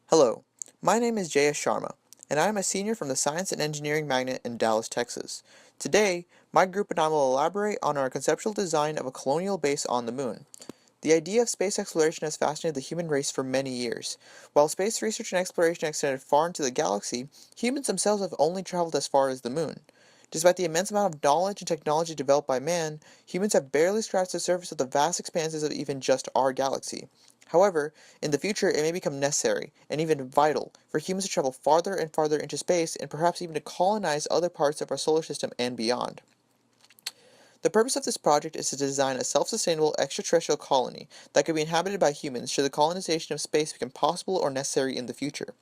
Hello, my name is J.S. Sharma, and I am a senior from the Science and Engineering Magnet in Dallas, Texas. Today, my group and I will elaborate on our conceptual design of a colonial base on the moon. The idea of space exploration has fascinated the human race for many years. While space research and exploration extended far into the galaxy, humans themselves have only traveled as far as the moon. Despite the immense amount of knowledge and technology developed by man, humans have barely scratched the surface of the vast expanses of even just our galaxy. However, in the future it may become necessary, and even vital, for humans to travel farther and farther into space and perhaps even to colonize other parts of our solar system and beyond. The purpose of this project is to design a self-sustainable extraterrestrial colony that could be inhabited by humans should the colonization of space become possible or necessary in the future.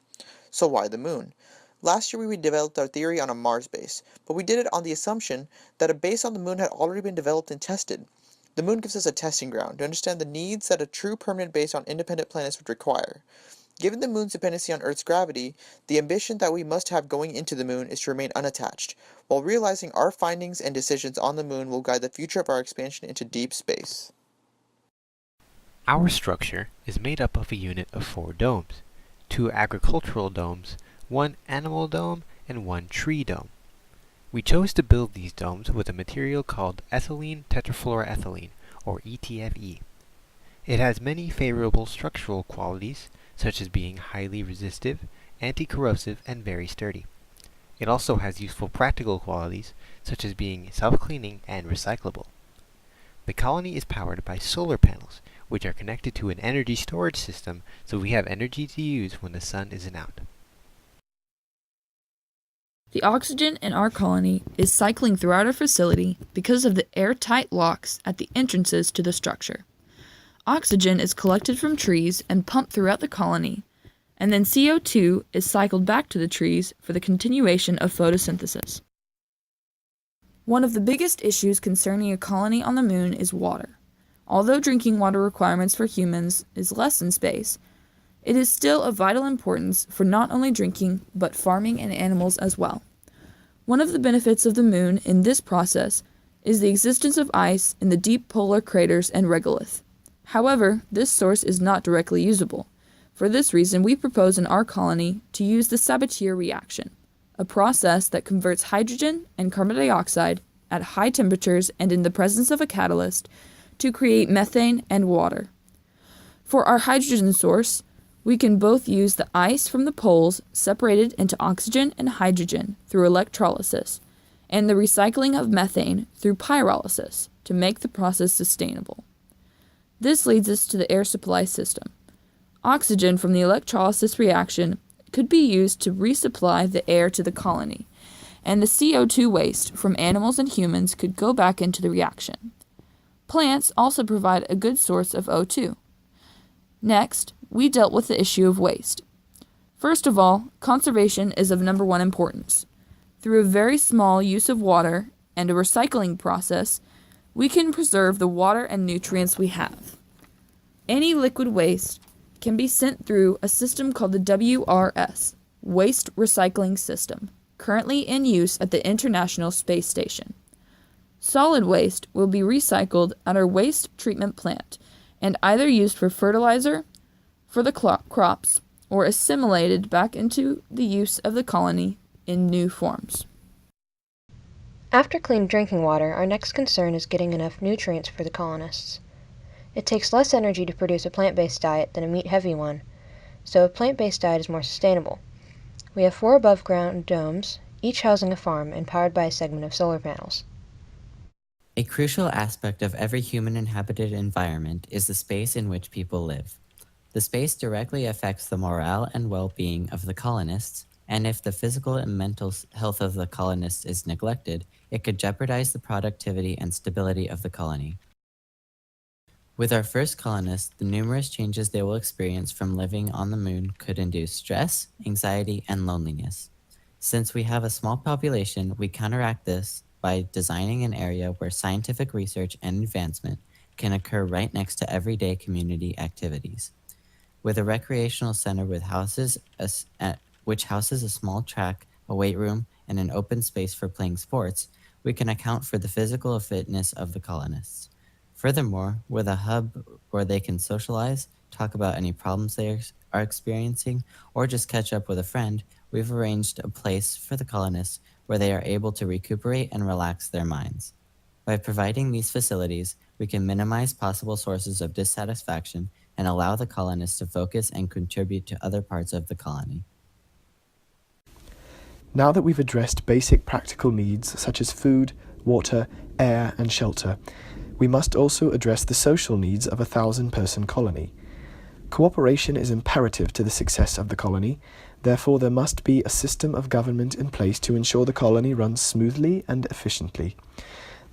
So why the moon? Last year we developed our theory on a Mars base, but we did it on the assumption that a base on the moon had already been developed and tested. The moon gives us a testing ground to understand the needs that a true permanent base on independent planets would require. Given the moon's dependency on Earth's gravity, the ambition that we must have going into the moon is to remain unattached, while realizing our findings and decisions on the moon will guide the future of our expansion into deep space. Our structure is made up of a unit of 4 domes, 2 agricultural domes, 1 animal dome, and 1 tree dome. We chose to build these domes with a material called ethylene tetrafluoroethylene, or ETFE. It has many favorable structural qualities, such as being highly resistive, anti-corrosive, and very sturdy. It also has useful practical qualities, such as being self-cleaning and recyclable. The colony is powered by solar panels, which are connected to an energy storage system, so we have energy to use when the sun isn't out. The oxygen in our colony is cycling throughout our facility because of the airtight locks at the entrances to the structure. Oxygen is collected from trees and pumped throughout the colony, and then CO2 is cycled back to the trees for the continuation of photosynthesis. One of the biggest issues concerning a colony on the moon is water. Although drinking water requirements for humans is less in space, it is still of vital importance for not only drinking, but farming and animals as well. One of the benefits of the moon in this process is the existence of ice in the deep polar craters and regolith. However, this source is not directly usable. For this reason, we propose in our colony to use the Sabatier reaction, a process that converts hydrogen and carbon dioxide at high temperatures and in the presence of a catalyst to create methane and water. For our hydrogen source, we can both use the ice from the poles separated into oxygen and hydrogen through electrolysis, and the recycling of methane through pyrolysis to make the process sustainable. This leads us to the air supply system. Oxygen from the electrolysis reaction could be used to resupply the air to the colony, and the CO2 waste from animals and humans could go back into the reaction. Plants also provide a good source of O2. Next, we dealt with the issue of waste. First of all, conservation is of number 1 importance. Through a very small use of water and a recycling process, we can preserve the water and nutrients we have. Any liquid waste can be sent through a system called the WRS, Waste Recycling System, currently in use at the International Space Station. Solid waste will be recycled at our waste treatment plant and either used for fertilizer for the crops or assimilated back into the use of the colony in new forms. After clean drinking water, our next concern is getting enough nutrients for the colonists. It takes less energy to produce a plant-based diet than a meat-heavy one, so a plant-based diet is more sustainable. We have 4 above-ground domes, each housing a farm and powered by a segment of solar panels. A crucial aspect of every human-inhabited environment is the space in which people live. The space directly affects the morale and well-being of the colonists, and if the physical and mental health of the colonists is neglected, it could jeopardize the productivity and stability of the colony. With our first colonists, the numerous changes they will experience from living on the moon could induce stress, anxiety, and loneliness. Since we have a small population, we counteract this by designing an area where scientific research and advancement can occur right next to everyday community activities. With a recreational center which houses a small track, a weight room, and an open space for playing sports, we can account for the physical fitness of the colonists. Furthermore, with a hub where they can socialize, talk about any problems they are experiencing, or just catch up with a friend, we've arranged a place for the colonists where they are able to recuperate and relax their minds. By providing these facilities, we can minimize possible sources of dissatisfaction and allow the colonists to focus and contribute to other parts of the colony. Now that we've addressed basic practical needs such as food, water, air, and shelter, we must also address the social needs of a 1,000-person colony. Cooperation is imperative to the success of the colony, therefore there must be a system of government in place to ensure the colony runs smoothly and efficiently.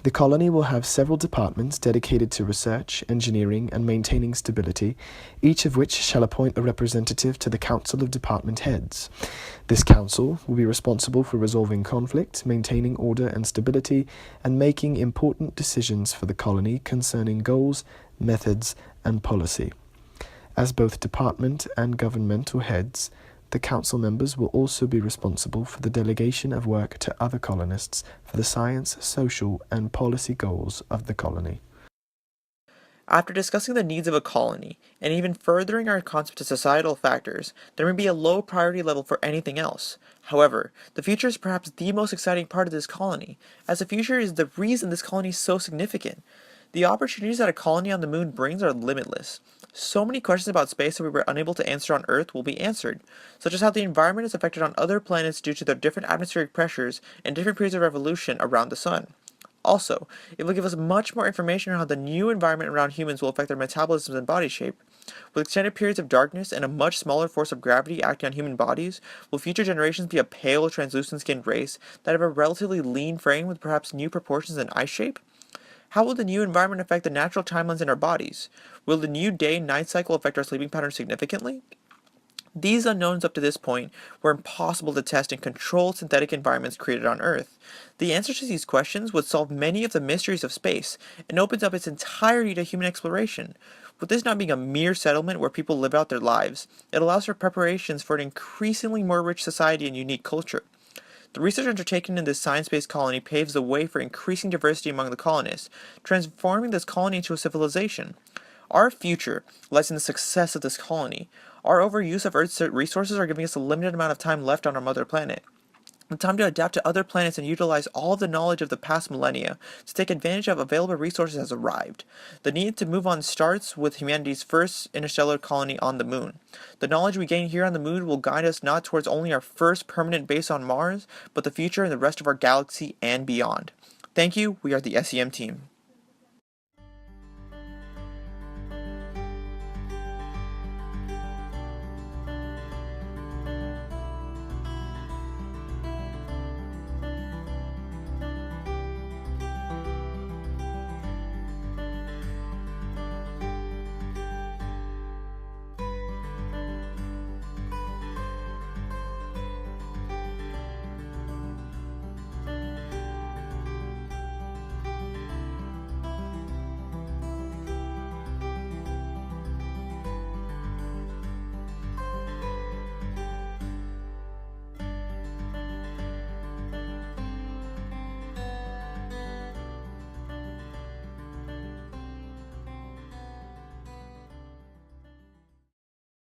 The colony will have several departments dedicated to research, engineering, and maintaining stability, each of which shall appoint a representative to the Council of Department Heads. This council will be responsible for resolving conflict, maintaining order and stability, and making important decisions for the colony concerning goals, methods, and policy. As both department and governmental heads, the council members will also be responsible for the delegation of work to other colonists for the science, social, and policy goals of the colony. After discussing the needs of a colony, and even furthering our concept to societal factors, there may be a low priority level for anything else. However, the future is perhaps the most exciting part of this colony, as the future is the reason this colony is so significant. The opportunities that a colony on the moon brings are limitless. So many questions about space that we were unable to answer on Earth will be answered, such as how the environment is affected on other planets due to their different atmospheric pressures and different periods of revolution around the sun. Also, it will give us much more information on how the new environment around humans will affect their metabolisms and body shape. With extended periods of darkness and a much smaller force of gravity acting on human bodies, will future generations be a pale, translucent-skinned race that have a relatively lean frame with perhaps new proportions and eye shape? How will the new environment affect the natural timelines in our bodies? Will the new day-night cycle affect our sleeping patterns significantly? These unknowns up to this point were impossible to test in controlled synthetic environments created on Earth. The answers to these questions would solve many of the mysteries of space and opens up its entirety to human exploration. With this not being a mere settlement where people live out their lives, it allows for preparations for an increasingly more rich society and unique culture. The research undertaken in this science-based colony paves the way for increasing diversity among the colonists, transforming this colony into a civilization. Our future lies in the success of this colony. Our overuse of Earth's resources are giving us a limited amount of time left on our mother planet. The time to adapt to other planets and utilize all of the knowledge of the past millennia to take advantage of available resources has arrived. The need to move on starts with humanity's first interstellar colony on the moon. The knowledge we gain here on the moon will guide us not towards only our first permanent base on Mars, but the future and the rest of our galaxy and beyond. Thank you, we are the SEM team.